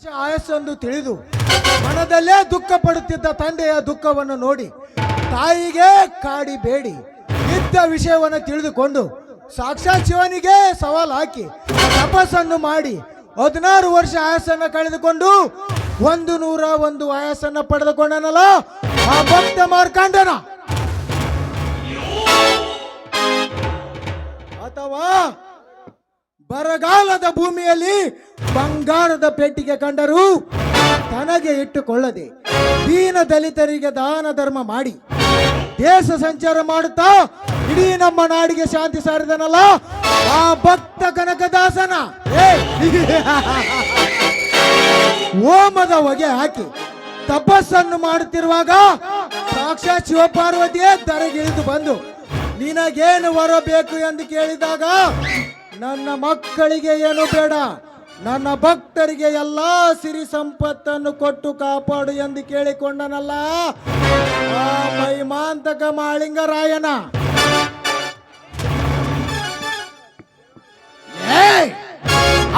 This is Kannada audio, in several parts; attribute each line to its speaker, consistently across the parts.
Speaker 1: ಆಯಸ್ಸೆಂದು ತಿಳಿದು ಮನದಲ್ಲೇ ದುಃಖ ಪಡುತ್ತಿದ್ದ ತಂದೆಯ ದುಃಖವನ್ನು ನೋಡಿ ತಾಯಿಗೆ ಕಾಡಿ ಬೇಡಿ ಇದ್ದ ವಿಷಯವನ್ನು ತಿಳಿದುಕೊಂಡು ಸಾಕ್ಷಾತ್ ಶಿವನಿಗೆ ಸವಾಲು ಹಾಕಿ ತಪಸ್ಸನ್ನು ಮಾಡಿ 16 ವರ್ಷ ಆಯಸ್ಸನ್ನು ಕಳೆದುಕೊಂಡು 101 ಆಯಸ್ಸನ್ನು ಪಡೆದುಕೊಂಡನಲ್ಲ ಆ ಭಕ್ತ ಮಾರ್ಕಂಡನ. ಅಥವಾ ಬರಗಾಲದ ಭೂಮಿಯಲ್ಲಿ ಬಂಗಾರದ ಪೆಟ್ಟಿಗೆ ಕಂಡರೂ ತನಗೆ ಇಟ್ಟುಕೊಳ್ಳದೆ ದೀನ ದಲಿತರಿಗೆ ದಾನ ಧರ್ಮ ಮಾಡಿ ದೇಶ ಸಂಚಾರ ಮಾಡುತ್ತಾ ಇಡೀ ನಮ್ಮ ನಾಡಿಗೆ ಶಾಂತಿ ಸಾರಿದನಲ್ಲ ಆ ಭಕ್ತ ಕನಕದಾಸನ ಹೋಮದ ಹೊಗೆ ಹಾಕಿ ತಪಸ್ಸನ್ನು ಮಾಡುತ್ತಿರುವಾಗ ಸಾಕ್ಷಾತ್ ಶಿವಪಾರ್ವತಿಯೇ ಧರೆಗಿಳಿದು ಬಂದು ನಿನಗೇನು ವರ ಬೇಕು ಎಂದು ಕೇಳಿದಾಗ ನನ್ನ ಮಕ್ಕಳಿಗೆ ಏನು ಬೇಡ, ನನ್ನ ಭಕ್ತರಿಗೆ ಎಲ್ಲಾ ಸಿರಿ ಸಂಪತ್ತನ್ನು ಕೊಟ್ಟು ಕಾಪಾಡು ಎಂದು ಕೇಳಿಕೊಂಡನಲ್ಲ ಆ ಮಹಿಮಾಂತಕ ಮಾಳಿಂಗರಾಯನ.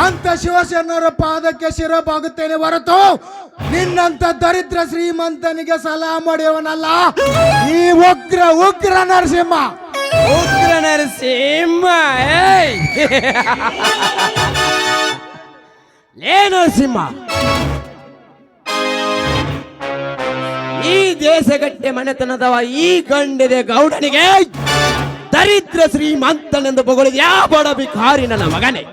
Speaker 1: ಅಂತ ಶಿವಸೇನರ ಪಾದಕ್ಕೆ ಶಿರಬಾಗುತ್ತೇನೆ ಹೊರತು ನಿನ್ನಂತ ದರಿದ್ರ ಶ್ರೀಮಂತನಿಗೆ ಸಲಹಾ ಮಾಡಿಯವನಲ್ಲ ಈ ಉಗ್ರ ನರಸಿಂಹ.
Speaker 2: ಉಗ್ರ ನರಸಿಂಹ ಲೇ ನರಸಿಂಹ, ಈ ದೇಶಗಟ್ಟೆ ಮನೆತನದವ ಈ ಗಂಡಿದೆ ಗೌಡನಿಗೆ ದರಿದ್ರ ಶ್ರೀಮಂತನೆಂದು ಬೊಗಳಿದ್ಯಾ ಬಡ ಬಿಕಾರಿ ನನ್ನ ಮಗನೇ.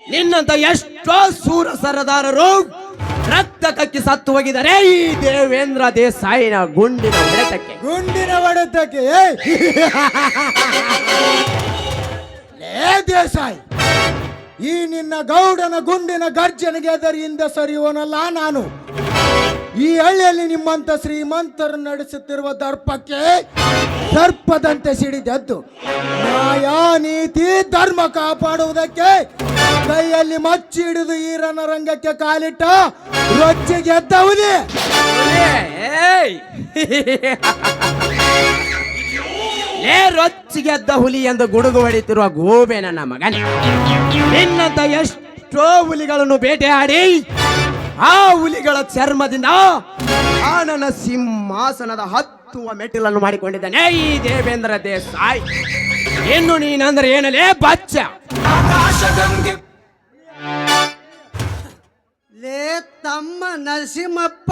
Speaker 2: ನಿನ್ನಂತ ಎಷ್ಟೋ ಸೂರ ಸರದಾರರು ರಕ್ತ ಕಕ್ಕಿ ಸತ್ತು ಹೋಗಿದ್ದಾರೆ ಈ ದೇವೇಂದ್ರ ದೇಸಾಯಿನ ಗುಂಡಿನ
Speaker 1: ಹೊಡೆತಕ್ಕೆ. ದೇಸಾಯಿ, ಈ ನಿನ್ನ ಗೌಡನ ಗುಂಡಿನ ಗರ್ಜನೆಗೆ ಎದರಿಯಿಂದ ಸರಿಯೋನಲ್ಲ ನಾನು. ಈ ಹಳ್ಳಿಯಲ್ಲಿ ನಿಮ್ಮಂತ ಶ್ರೀಮಂತರು ನಡೆಸುತ್ತಿರುವ ದರ್ಪಕ್ಕೆ ದರ್ಪದಂತೆ ಸಿಡಿದದ್ದು ನ್ಯಾಯ ನೀತಿ ಧರ್ಮ ಕಾಪಾಡುವುದಕ್ಕೆ ಕೈಯಲ್ಲಿ ಮಚ್ಚಿ ಹಿಡಿದು ಈ ರಣರಂಗಕ್ಕೆ ಕಾಲಿಟ್ಟ ರೊಚ್ಚಿಗೆ ಎದ್ದವುದೇ.
Speaker 2: ರೊಚ್ಚಿಗೆದ್ದ ಹುಲಿ ಎಂದು ಗುಡುಗು ಹೊಡಿತಿರುವ ಗೋಬೆ ನನ್ನ ಮಗನೇ. ನಿನ್ನಂತ ಎಷ್ಟೋ ಹುಲಿಗಳನ್ನು ಬೇಟೆಯಾಡಿ ಆ ಹುಲಿಗಳ ಚರ್ಮದಿಂದ ಆ ನನ್ನ ಸಿಂಹಾಸನದ ಹತ್ತುವ ಮೆಟ್ಟಿಲನ್ನು ಮಾಡಿಕೊಂಡಿದ್ದಾನೆ ಈ ದೇವೇಂದ್ರ ದೇಸಾಯಿ. ಇನ್ನು ನೀನಂದ್ರೆ ಏನಲೇ ಬಚ್ಚ.
Speaker 3: ಲೇ ತಮ್ಮ ನರಸಿಂಹಪ್ಪ,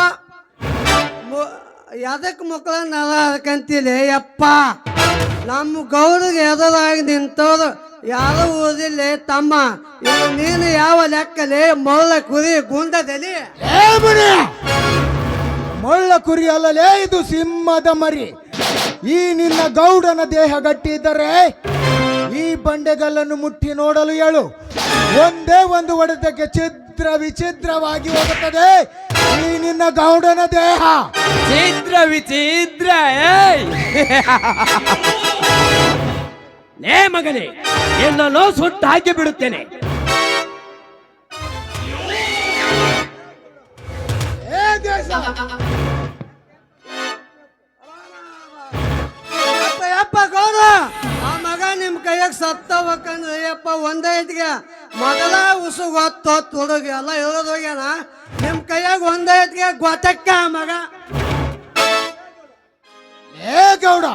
Speaker 3: ಎದಕ್ ಮಕ್ಕಳನ್ನ ಅದಕ್ಕಂತಿಲೆ ಯಪ್ಪ. ನಮ್ಮ ಗೌರಿಗೆ ಎದುರಾಗಿ ನಿಂತವ್ರು ಯಾರು ಓದಿಲ್ಲ ತಮ್ಮ. ಇದು ನೀನು ಯಾವ ಲೆಕ್ಕಲೆ ಮೊಳ್ಳ ಕುರಿ ಗುಂಡದಲ್ಲಿ?
Speaker 1: ಮೊಳ್ಳ ಕುರಿ ಅಲ್ಲಲೇ, ಇದು ಸಿಂಹದ ಮರಿ. ಈ ನಿನ್ನ ಗೌಡನ ದೇಹ ಗಟ್ಟಿದ್ದರೆ ಈ ಬಂಡೆಗಲ್ಲನ್ನು ಮುಟ್ಟಿ ನೋಡಲು ಹೇಳು, ಒಂದೇ ಒಂದು ಹೊಡೆತಕ್ಕೆ ಛಿದ್ರ ವಿಚಿದ್ರವಾಗಿ ಹೋಗುತ್ತದೆ ಈ ನಿನ್ನ ಗೌಡನ ದೇಹ.
Speaker 2: ಛಿದ್ರ ವಿಚಿದ್ರ ನೇ ಮಗನೇ, ನಿನ್ನನ್ನು ಸುಟ್ಟು ಹಾಕಿ ಬಿಡುತ್ತೇನೆ.
Speaker 3: ಯಪ್ಪ ಗೌಡ, ಆ ಮಗ ನಿಮ್ ಕೈಯಾಗ ಸತ್ತ ಹೋಗಂದ್ರೆ ಯಪ್ಪ ಒಂದೇ ಇಟ್ಗೆ ಮೊದಲ ಉಸು ಗೊತ್ತು ಹುಡುಗಿ ಎಲ್ಲ ಹೇಳೋದು ಹೋಗ್ಯಾನ. ನಿಮ್ ಕೈಯಾಗ ಒಂದೇ ಇಟ್ಗೆ ಗೊತ್ತಕ್ಕ ಮಗ.
Speaker 1: ಗೌಡ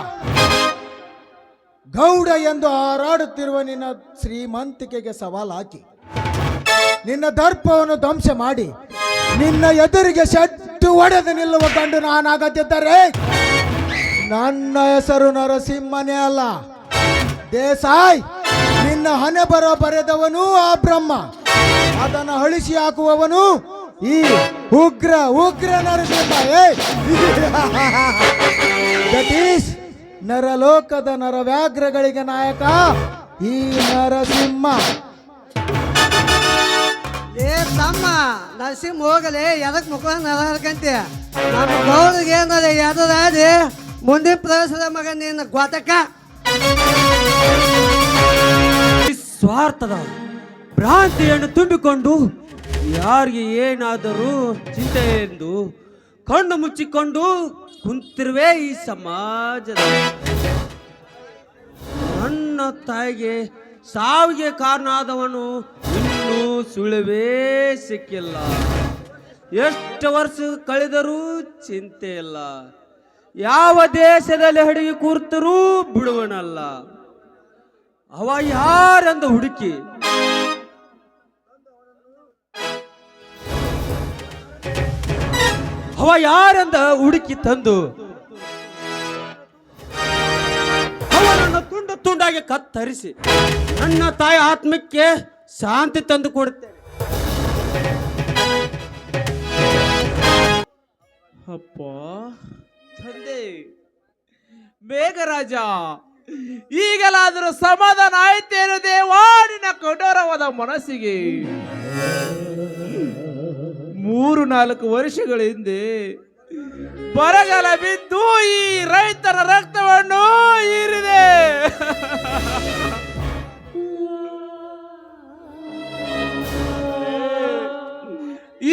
Speaker 1: ಗೌಡ ಎಂದು ಹಾರಾಡುತ್ತಿರುವ ನಿನ್ನ ಶ್ರೀಮಂತಿಕೆಗೆ ಸವಾಲು ಹಾಕಿ ನಿನ್ನ ದರ್ಪವನ್ನು ಧ್ವಂಸ ಮಾಡಿ ನಿನ್ನ ಎದುರಿಗೆ ಶೆಟ್ಟು ಹೊಡೆದು ನಿಲ್ಲುವ ಗಂಡು ನಾನಾಗದಿದ್ದರೆ ನನ್ನ ಹೆಸರು ನರಸಿಂಹನೇ ಅಲ್ಲ ದೇಸಾಯಿ. ನಿನ್ನ ಹಣೆ ಬರೆದವನು ಆ ಬ್ರಹ್ಮ, ಅದನ್ನು ಅಳಿಸಿ ಹಾಕುವವನು ಈ ಉಗ್ರ ನರಸಿಂಹ. ದಟ್ ಈಸ್ ನರಲೋಕದ ನರವ್ಯಾಘ್ರಗಳಿಗೆ ನಾಯಕ ಈ ನರಸಿಂಹ.
Speaker 3: ಏ ತಮ್ಮ ನರಸಿಂಹ ಹೋಗಲಿ, ಎದಕ್ ಮಕ್ಕಳನ್ನ ಅದಕ್ಕಂತೆ ನಮ್ಮ ಗೌರಿಗೆ ಏನದ ಯಾವ್ದಾದಿ ಮುಂದಿನ ಪ್ರವೇಶದ ಮಗ ನೀನು ಗೋತಕ.
Speaker 4: ಸ್ವಾರ್ಥದ ಭ್ರಾಂತಿಯನ್ನು ತುಂಬಿಕೊಂಡು ಯಾರಿಗೆ ಏನಾದರೂ ಚಿಂತೆ ಎಂದು ಕಣ್ಣು ಮುಚ್ಚಿಕೊಂಡು ಕುಂತಿರುವೆ ಈ ಸಮಾಜದ. ನನ್ನ ತಾಯಿಗೆ ಸಾವಿಗೆ ಕಾರಣ ಆದವನು ಇನ್ನೂ ಸುಳಿವೇ ಸಿಕ್ಕಿಲ್ಲ. ಎಷ್ಟು ವರ್ಷ ಕಳೆದರೂ ಚಿಂತೆ ಇಲ್ಲ. ಯಾವ ದೇಶದಲ್ಲಿ ಅಡಗಿ ಕೂರ್ತರೂ ಬಿಡುವನಲ್ಲ. ಅವ ಯಾರೆಂದು ಹುಡುಕಿ ತಂದು ಅವನನ್ನು ತುಂಡು ತುಂಡಾಗಿ ಕತ್ತರಿಸಿ ನನ್ನ ತಾಯಿ ಆತ್ಮಕ್ಕೆ ಶಾಂತಿ ತಂದು ಕೊಡುತ್ತೇನೆ. ಅಪ್ಪ ತಂದೆ ಮೇಘರಾಜ, ಈಗಲಾದರೂ ಸಮಾಧಾನ ಆಯ್ತೇನು ದೇವಾ ನಿನ್ನ ಕಠೋರವಾದ ಮನಸ್ಸಿಗೆ? 3-4 ವರ್ಷಗಳ ಹಿಂದೆ ಬರಗಾಲ ಬಿದ್ದು ಈ ರೈತರ ರಕ್ತವನ್ನು ಹೀರಿದೆ.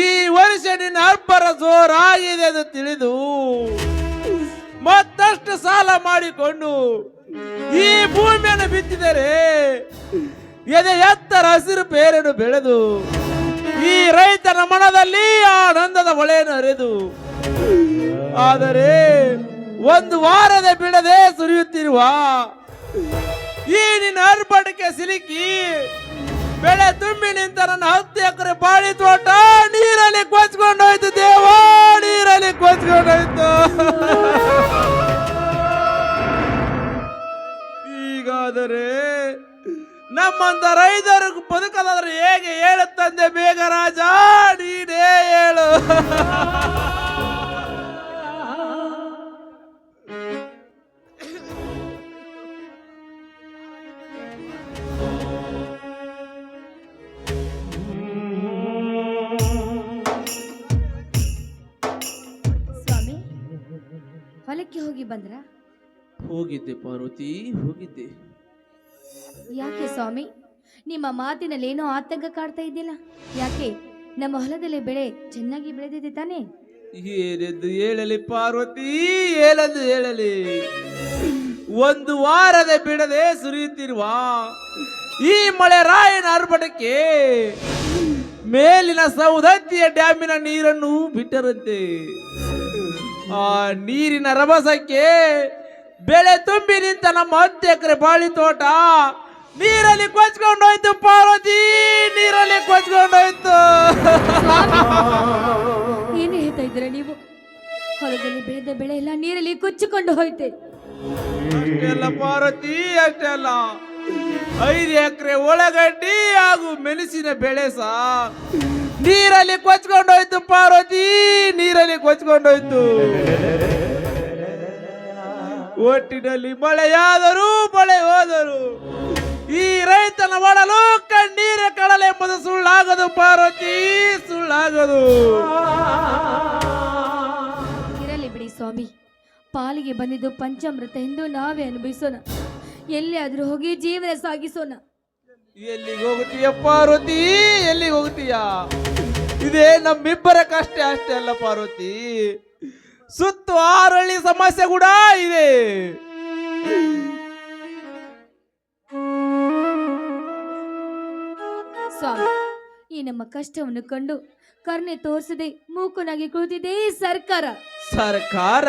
Speaker 4: ಈ ವರ್ಷ ನಿನ್ನ ಅಬ್ಬರ ಜೋರಾಗಿದೆ ಎಂದು ತಿಳಿದು ಮತ್ತಷ್ಟು ಸಾಲ ಮಾಡಿಕೊಂಡು ಈ ಭೂಮಿಯನ್ನು ಬಿತ್ತಿದರೆ ಎದೆ ಎತ್ತರ ಹಸಿರು ಬೇರನ್ನು ಬೆಳೆದು ಈ ರೈತನ ಮನದಲ್ಲಿ ಆನಂದದ ಹೊಳೆಯನ್ನು ಹರಿದು, ಆದರೆ 1 ವಾರದ ಬಿಡದೆ ಸುರಿಯುತ್ತಿರುವ ಈ ನಿನ್ನ ಅರ್ಪಣಕ್ಕೆ ಸಿಲುಕಿ ಬೆಳೆ ತುಂಬಿ ನಿಂತ ನನ್ನ 10 ಎಕರೆ ಬಾಳಿ ತೋಟ ನೀರಲ್ಲಿ ಕೊಚ್ಕೊಂಡೋಯ್ತು ದೇವಾ, ನೀರಲ್ಲಿ ಕೊಚ್ಕೊಂಡೋಯ್ತು. ಈಗಾದರೆ ನಮ್ಮಂತ ರೈತರು ಬದುಕದಾದ್ರೆ ಹೇಗೆ ಹೇಳುತ್ತಂದೆ ಮೇಘರಾಜ, ನೀನೇ ಹೇಳು.
Speaker 5: ಸ್ವಾಮಿ, ಹೊಲಕ್ಕೆ ಹೋಗಿ ಬಂದ್ರ?
Speaker 4: ಹೋಗಿದ್ದೆ ಪಾರ್ವತಿ, ಹೋಗಿದ್ದೆ.
Speaker 5: ಯಾಕೆ ಸ್ವಾಮಿ, ನಿಮ್ಮ ಮಾತಿನಲ್ಲಿ ಏನೋ ಆತಂಕ ಕಾಡ್ತಾ ಇದ್ದಿಲ್ಲ? ಯಾಕೆ ನಮ್ಮ ಹೊಲದಲ್ಲಿ ಬೆಳೆ ಚೆನ್ನಾಗಿ ಬೆಳೆದಿದೆ ತಾನೆ?
Speaker 4: ಏನೆಂದು ಹೇಳಲಿ ಪಾರ್ವತಿ, ಏನೆಂದು ಹೇಳಲಿ? 1 ವಾರದ ಬಿಡದೆ ಸುರಿಯುತ್ತಿರುವ ಈ ಮಳೆ ರಾಯನ ಅರ್ಭಟಕ್ಕೆ ಮೇಲಿನ ಸೌದತ್ತಿಯ ಡ್ಯಾಮಿನ ನೀರನ್ನು ಬಿಟ್ಟರಂತೆ. ಆ ನೀರಿನ ರಭಸಕ್ಕೆ ಬೆಳೆ ತುಂಬಿ ನಿಂತ ನಮ್ಮ 10 ಎಕರೆ ಬಾಳಿ ತೋಟ ನೀರಲ್ಲಿ ಕೊಚ್ಕೊಂಡೋಯ್ತು ಪಾರ್ವತಿ, ನೀರಲ್ಲಿ ಕೊಚ್ಕೊಂಡೋಯ್ತು.
Speaker 5: ಏನು ಹೇಳ್ತಾ ಇದ್ದೀರಾ ನೀವು? ಹೊಲದಲ್ಲಿ ಬೆಳೆದ ಬೆಳೆ ಎಲ್ಲ ನೀರಲ್ಲಿ ಕೊಚ್ಚಿಕೊಂಡು ಹೋಯ್ತೆ.
Speaker 4: ಅಷ್ಟೆಲ್ಲ ಪಾರ್ವತಿ, ಅಷ್ಟೆಲ್ಲ 5 ಎಕರೆ ಉಳ್ಳಾಗಡ್ಡಿ ಹಾಗೂ ಮೆಣಸಿನ ಬೆಳೆ ಸಹ ನೀರಲ್ಲಿ ಕೊಚ್ಕೊಂಡೋಯ್ತು ಪಾರ್ವತಿ, ನೀರಲ್ಲಿ ಕೊಚ್ಕೊಂಡೋಯ್ತು. ಒಟ್ಟಿನಲ್ಲಿ ಮಳೆಯಾದರೂ ಮಳೆ ಹೋದರು ಈ ರೈತನ ಮಾಡಲು ಕಣ್ಣೀರ ಕಡಲೆಂಬುದು ಸುಳ್ಳಾಗದು ಪಾರ್ವತಿ, ಸುಳ್ಳಾಗದು.
Speaker 5: ಇರಲಿ ಬಿಡಿ ಸ್ವಾಮಿ, ಪಾಲಿಗೆ ಬಂದಿದ್ದು ಪಂಚಾಮೃತ ಎಂದು ನಾವೇ ಅನುಭವಿಸೋಣ. ಎಲ್ಲಿಯಾದ್ರೂ ಹೋಗಿ ಜೀವನ ಸಾಗಿಸೋಣ.
Speaker 4: ಎಲ್ಲಿಗೆ ಹೋಗುತ್ತೀಯ ಪಾರ್ವತಿ, ಎಲ್ಲಿಗೆ ಹೋಗುತ್ತೀಯ? ಇದೇ ನಮ್ಮಿಬ್ಬರ ಕಷ್ಟ ಅಷ್ಟೇ ಅಲ್ಲ ಪಾರ್ವತಿ, ಸುತ್ತು 6 ಹಳ್ಳಿ ಸಮಸ್ಯೆ ಕೂಡ ಇದೆ.
Speaker 5: ಸ್ವಾಮಿ, ಈ ನಮ್ಮ ಕಷ್ಟವನ್ನು ಕಂಡು ಕರ್ಣೆ ತೋರಿಸದೆ ಮೂಕನಾಗಿ ಕುಳಿತಿದೆ ಈ ಸರ್ಕಾರ.
Speaker 4: ಸರ್ಕಾರ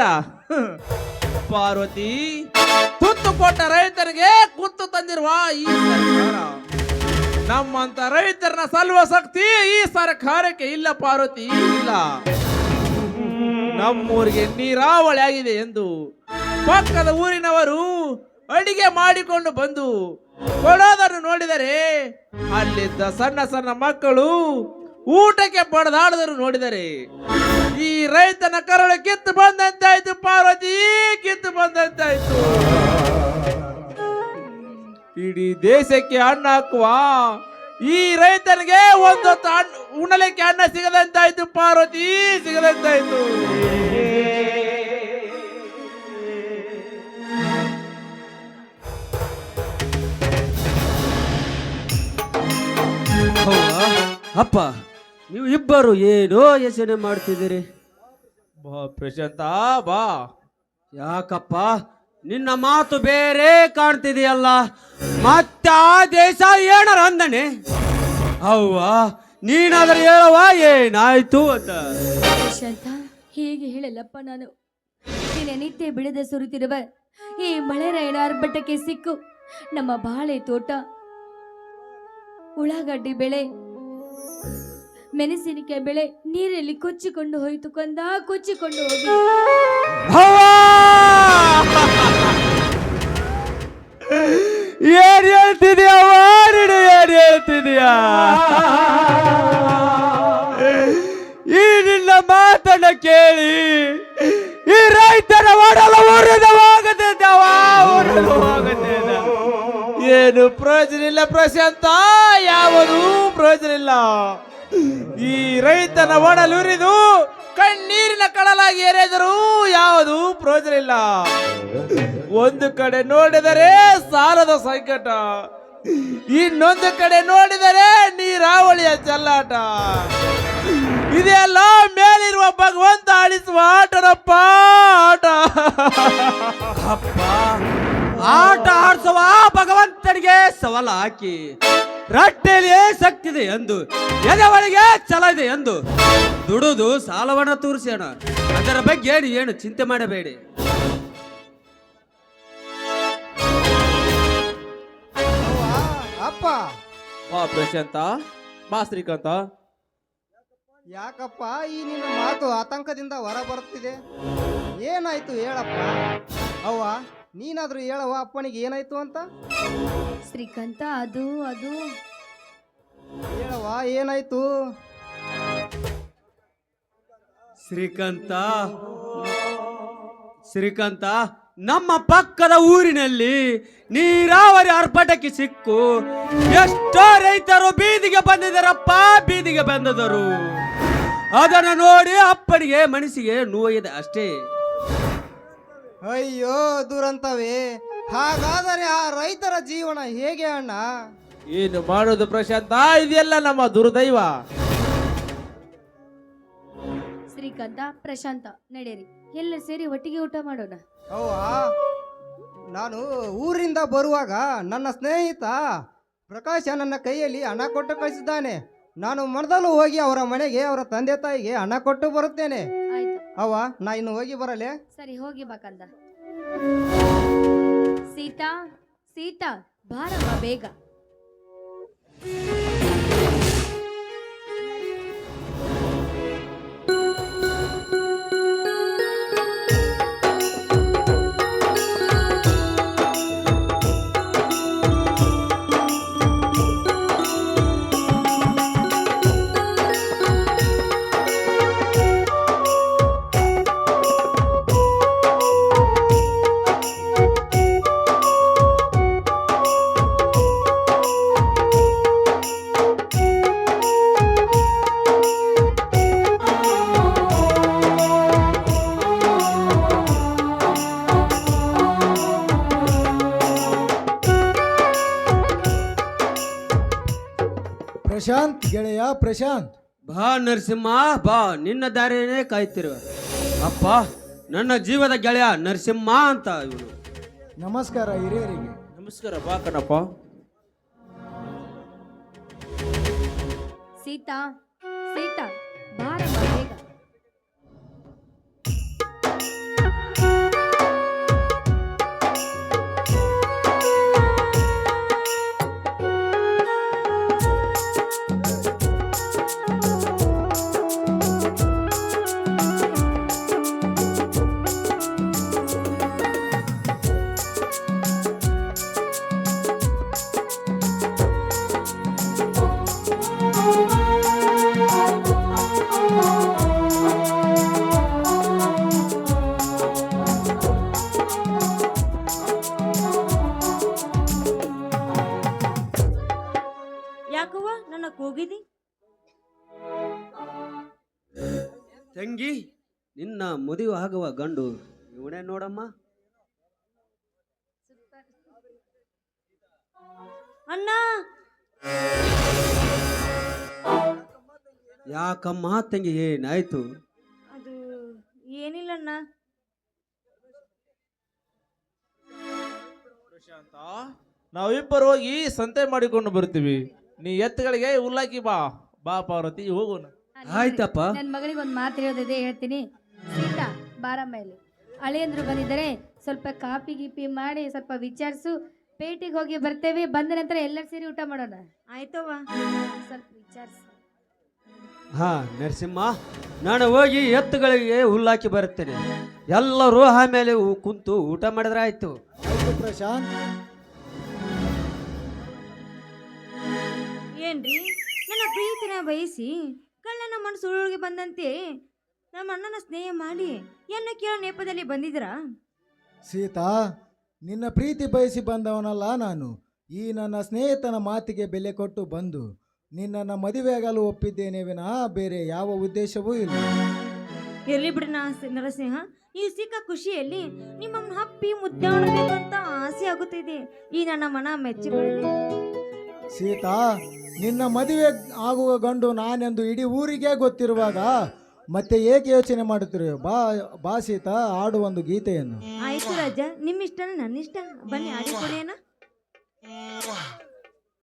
Speaker 4: ಪಾರ್ವತಿ, ತುತ್ತು ಕೊಟ್ಟ ರೈತರಿಗೆ ಕುತ್ತು ತಂದಿರುವ ಈ ಸರ್ಕಾರ. ನಮ್ಮಂತ ರೈತರನ್ನ ಸಲ್ವ ಶಕ್ತಿ ಈ ಸರ್ಕಾರಕ್ಕೆ ಇಲ್ಲ ಪಾರ್ವತಿ, ಇಲ್ಲ. ನಮ್ಮೂರಿಗೆ ನೀರಾವಳಿ ಆಗಿದೆ ಎಂದು ಪಕ್ಕದ ಊರಿನವರು ಅಡಿಗೆ ಮಾಡಿಕೊಂಡು ಬಂದು ಕೊಡೋದನ್ನು ನೋಡಿದರೆ, ಅಲ್ಲಿದ್ದ ಸಣ್ಣ ಸಣ್ಣ ಮಕ್ಕಳು ಊಟಕ್ಕೆ ಪಡೆದಾಡೋದನ್ನು ನೋಡಿದರೆ ಈ ರೈತನ ಕರಳು ಕಿತ್ತು ಬಂದಂತಾಯ್ತು ಪಾರ್ವತಿ, ಕಿತ್ತು ಬಂದಂತಾಯ್ತು. ಇಡೀ ದೇಶಕ್ಕೆ ಅನ್ನ ಹಾಕುವ ಈ ರೈತನಿಗೆ ಒಂದು ಉಣ್ಣಲಿಕ್ಕೆ ಅನ್ನ ಸಿಗದಂತಾಯ್ತು ಪಾರ್ವತಿ, ಸಿಗದಂತಾಯ್ತು.
Speaker 6: ಅಪ್ಪ, ನೀವು ಇಬ್ಬರು ಏನೋ ಯೋಚನೆ ಮಾಡ್ತಿದ್ದೀರಿ?
Speaker 4: ಬಾ ಪ್ರಶಾಂತ, ಬಾ.
Speaker 6: ಯಾಕಪ್ಪ, ನಿನ್ನ ಮಾತು ಬೇರೆ ಕಾಣ್ತಿದೆಯಲ್ಲ. ಮತ್ತೆ ಆ ದೇಶ ಏನಾರ ಅಂದನೆ? ಅವ್ವ ನೀನಾದ್ರೆ ಹೇಳವ ಏನಾಯ್ತು ಅಂತ.
Speaker 5: ಪ್ರಶಾಂತ, ಹೇಗೆ ಹೇಳಲ್ಲಪ್ಪ ನಾನು. ದಿನನಿತ್ಯ ಬಿಡದೆ ಸುರಿತಿರುವ ಈ ಮಳೆರಾಯನ ಆರ್ಭಟಕ್ಕೆ ಸಿಕ್ಕು ನಮ್ಮ ಬಾಳೆ ತೋಟ, ಉಳ್ಳಾಗಡ್ಡಿ ಬೆಳೆ, ಮೆಣಸಿನಕಾಯಿ ಬೆಳೆ ನೀರಲ್ಲಿ ಕೊಚ್ಚಿಕೊಂಡು ಹೋಯಿತು ಕಂದ, ಕೊಚ್ಚಿಕೊಂಡು ಹೋಗಿ.
Speaker 6: ಅವ್ವ! ಏನ್ ಹೇಳ್ತಿದ್ಯವ್ವ ನೀನು, ಏನ್ ಹೇಳ್ತಿದ್ಯಾ? ಈ ನಿನ್ನ ಮಾತನ್ನ ಕೇಳಿ ಈ ರೈತರ ಒಡಲು
Speaker 4: ಏನು ಪ್ರಯೋಜನ ಇಲ್ಲ ಪ್ರಶಾಂತ, ಯಾವುದು ಪ್ರಯೋಜನ ಇಲ್ಲ. ಈ ರೈತನ ಒಡಲುರಿದು ಕಣ್ಣೀರಿನ ಕಡಲಾಗಿ ಎರೆದರೂ ಯಾವುದು ಪ್ರಯೋಜನ ಇಲ್ಲ. ಒಂದು ಕಡೆ ನೋಡಿದರೆ ಸಾಲದ ಸಂಕಟ, ಇನ್ನೊಂದು ಕಡೆ ನೋಡಿದರೆ ನೀರಾವಳಿಯ ಚೆಲ್ಲಾಟ. ಇದೆಲ್ಲ ಮೇಲಿರುವ ಭಗವಂತ ಆಡಿಸುವ ಆಟನಪ್ಪ, ಆಟ.
Speaker 6: ಅಪ್ಪ, ಆಟ ಆಡ್ಸುವ ಭಗವಂತನಿಗೆ ಸವಾಲು ಹಾಕಿ ರಟ್ಟೆಯಲ್ಲಿ ಶಕ್ತಿ ಇದೆ ಎಂದು, ಎದೆ ಒಳಗೆ ಛಲ ಇದೆ ಎಂದು ದುಡುದು ಸಾಲವನ್ನ ತೋರಿಸೋಣ. ಅದರ ಬಗ್ಗೆ ಏನು ಚಿಂತೆ ಮಾಡಬೇಡಿ.
Speaker 1: ಅಪ್ಪ,
Speaker 4: ಬಾ ಪ್ರಶಾಂತ, ಬಾ ಶ್ರೀಕಾಂತ.
Speaker 7: ಯಾಕಪ್ಪ ಈ ನಿನ್ನ ಮಾತು ಆತಂಕದಿಂದ ಹೊರ ಬರುತ್ತಿದೆ? ಏನಾಯ್ತು ಹೇಳಪ್ಪ. ಅವ್ವ, ನೀನಾದ್ರೂ ಹೇಳವ ಅಪ್ಪನಿಗೆ ಏನಾಯ್ತು ಅಂತ.
Speaker 5: ಶ್ರೀಕಾಂತ, ಅದು
Speaker 7: ಹೇಳವ ಏನಾಯ್ತು.
Speaker 6: ಶ್ರೀಕಾಂತ, ನಮ್ಮ ಪಕ್ಕದ ಊರಿನಲ್ಲಿ ನೀರಾವರಿ ಆರ್ಭಟಕ್ಕೆ ಸಿಕ್ಕು ಎಷ್ಟೋ ರೈತರು ಬೀದಿಗೆ ಬಂದಿದ್ದಾರಪ್ಪ, ಬೀದಿಗೆ ಬಂದಿದ್ದರು. ಅದನ್ನು ನೋಡಿ ಅಪ್ಪನಿಗೆ ಮನಸ್ಸಿಗೆ ನೋಯಿದೆ ಅಷ್ಟೇ.
Speaker 7: ಅಯ್ಯೋ ದುರಂತವೇ, ಹಾಗಾದರೆ ಆ ರೈತರ ಜೀವನ ಹೇಗೆ ಅಣ್ಣ?
Speaker 4: ಏನು ಮಾಡೋದು ಪ್ರಶಾಂತ, ಇದೆಲ್ಲ ನಮ್ಮ ದುರ್ದೈವ.
Speaker 5: ಶ್ರೀಕಾಂತ, ಪ್ರಶಾಂತ, ನಡೆಯಿರಿ, ಎಲ್ಲ ಸೇರಿ ಒಟ್ಟಿಗೆ ಊಟ ಮಾಡೋಣ.
Speaker 7: ಅವ್ವ, ನಾನು ಊರಿಂದ ಬರುವಾಗ ನನ್ನ ಸ್ನೇಹಿತ ಪ್ರಕಾಶ ನನ್ನ ಕೈಯಲ್ಲಿ ಹಣ ಕೊಟ್ಟು ಕಳಿಸಿದ್ದಾನೆ. ನಾನು ಮೊದಲು ಹೋಗಿ ಅವರ ಮನೆಗೆ ಅವರ ತಂದೆ ತಾಯಿಗೆ ಹಣ ಕೊಟ್ಟು ಬರುತ್ತೇನೆ.
Speaker 5: ಆಯ್ತು,
Speaker 7: ಅವ್ವ, ನಾ ಇನ್ನು ಹೋಗಿ ಬರಲೇ?
Speaker 5: ಸರಿ, ಹೋಗಿ ಬಾಕಂದ. ಸೀತಾ, ಸೀತಾ, ಬಾರಮ್ಮ ಬೇಗ.
Speaker 1: ಪ್ರಶಾಂತ್ ಗೆಳೆಯ, ಪ್ರಶಾಂತ್.
Speaker 6: ಬಾ ನರಸಿಂಹ, ಬಾ, ನಿನ್ನ ದಾರಿಯೇ ಕಾಯ್ತಿರುವ. ಅಪ್ಪ, ನನ್ನ ಜೀವದ ಗೆಳೆಯ ನರಸಿಂಹ ಅಂತ ಇವನು.
Speaker 1: ನಮಸ್ಕಾರ ಹಿರಿಯರಿಗೆ.
Speaker 4: ನಮಸ್ಕಾರ, ಬಾ ಕಣಪ್ಪ.
Speaker 5: ಸೀತಾ, ಸೀತಾ, ಬಾರಮ್ಮ ಬೇಗ.
Speaker 8: ಯಾಕವ್ವ ನನ್ನ ಕೂಗಿದಿ?
Speaker 6: ತಂಗಿ, ನಿನ್ನ ಮದುವೆ ಆಗುವ ಗಂಡು ಇವನೇ ನೋಡಮ್ಮ.
Speaker 8: ಅಣ್ಣ,
Speaker 6: ಯಾಕಮ್ಮ ತಂಗಿ, ಏನಾಯ್ತು?
Speaker 8: ಅದು ಏನಿಲ್ಲಣ್ಣ.
Speaker 4: ಪ್ರಶಾಂತ, ನಾವಿಬ್ಬರು ಹೋಗಿ ಸಂತೆ ಮಾಡಿಕೊಂಡು ಬರ್ತೀವಿ. ನೀ ಎತ್ತುಗಳಿಗೆ ಹುಲ್ಲಾಕಿ ಬಾ ಬಾ ಪಾರ್ವತಿ ಹೋಗೋಣ.
Speaker 6: ಆಯ್ತಪ್ಪ.
Speaker 5: ನನ್ನ ಮಗಳಿಗೆ ಒಂದು ಮಾತು ಹೇಳೋದಿದೆ, ಹೇಳ್ತೀನಿ. ಸೀತಾ ಬಾರಮ್ಮ ಇಲ್ಲಿ. ಅಳಿಯಂದ್ರು ಬಂದಿದ್ದಾರೆ, ಸ್ವಲ್ಪ ಕಾಪಿ ಗೀಪಿ ಮಾಡಿ ಸ್ವಲ್ಪ ವಿಚಾರಿಸು. ಪೇಟೆಗೆ ಹೋಗಿ ಬರ್ತೇವೆ, ಬಂದ ನಂತರ ಎಲ್ಲರೂ ಸೇರಿ ಊಟ ಮಾಡೋಣ.
Speaker 8: ಆಯ್ತವ್ವ.
Speaker 5: ಸ್ವಲ್ಪ ವಿಚಾರಿಸು.
Speaker 6: ಹಾ ನರಸಿಂಹ, ನಾನು ಹೋಗಿ ಎತ್ತುಗಳಿಗೆ ಹುಲ್ಲಾಕಿ ಬರುತ್ತೇನೆ. ಎಲ್ಲರೂ ಆಮೇಲೆ ಕುಂತು ಊಟ ಮಾಡಿದ್ರೆ ಆಯ್ತು.
Speaker 1: ಆಯ್ತು ಪ್ರಶಾಂತ್.
Speaker 8: ಏನ್ರಿ, ನನ್ನ ಪ್ರೀತಿನ ಬಯಸಿ ಕಳ್ಳನ ಮನಸ್ಸು ಉಳಿಗೆ ಬಂದಂತೆ ನಮ್ಮ ಅಣ್ಣನ ಸ್ನೇಹ ಮಾಡಿ ಎನ್ನ ಕೇಳೋ ನೆಪದಲ್ಲಿ ಬಂದಿದ್ರಾ?
Speaker 1: ಸೀತಾ, ನಿನ್ನ ಪ್ರೀತಿ ಬಯಸಿ ಬಂದವನಲ್ಲ ನಾನು. ಈ ನನ್ನ ಸ್ನೇಹಿತನ ಮಾತಿಗೆ ಬೆಲೆ ಕೊಟ್ಟು ಬಂದು ನಿನ್ನನ್ನು ಮದುವೆಯಾಗಲು ಒಪ್ಪಿದ್ದೇನೆ ವಿನಃ ಬೇರೆ ಯಾವ ಉದ್ದೇಶವೂ ಇಲ್ಲ.
Speaker 8: ಎಲ್ಲಿ ಬಿಡ್ರಿ ನರಸಿಂಹ, ಈ ಸಿಕ್ಕ ಖುಷಿಯಲ್ಲಿ ನಿಮ್ಮನ್ನ ಹಪ್ಪಿ ಮುದ್ದೆ ಮಾಡಬೇಕಂತ ಆಸೆ ಆಗುತ್ತಿದೆ. ಈ ನನ್ನ ಮನ ಮೆಚ್ಚಿಕೊಳ್ಳಿ.
Speaker 1: ಸೀತಾ, ನಿನ್ನ ಮದುವೆ ಆಗುವ ಗಂಡು ನಾನೆಂದು ಇಡೀ ಊರಿಗೆ ಗೊತ್ತಿರುವಾಗ ಮತ್ತೆ ಏಕೆ ಯೋಚನೆ ಮಾಡುತ್ತಿರುವೆ? ಬಾ ಸೀತಾ, ಆಡು ಒಂದು ಗೀತೆಯನ್ನು.
Speaker 8: ಆಯ್ತು ರಾಜ, ನಿಮ್ಮ ಇಷ್ಟನ ನನ್ನ ಇಷ್ಟ. ಬನ್ನಿ ಆಡಿಕೊಡೇನ.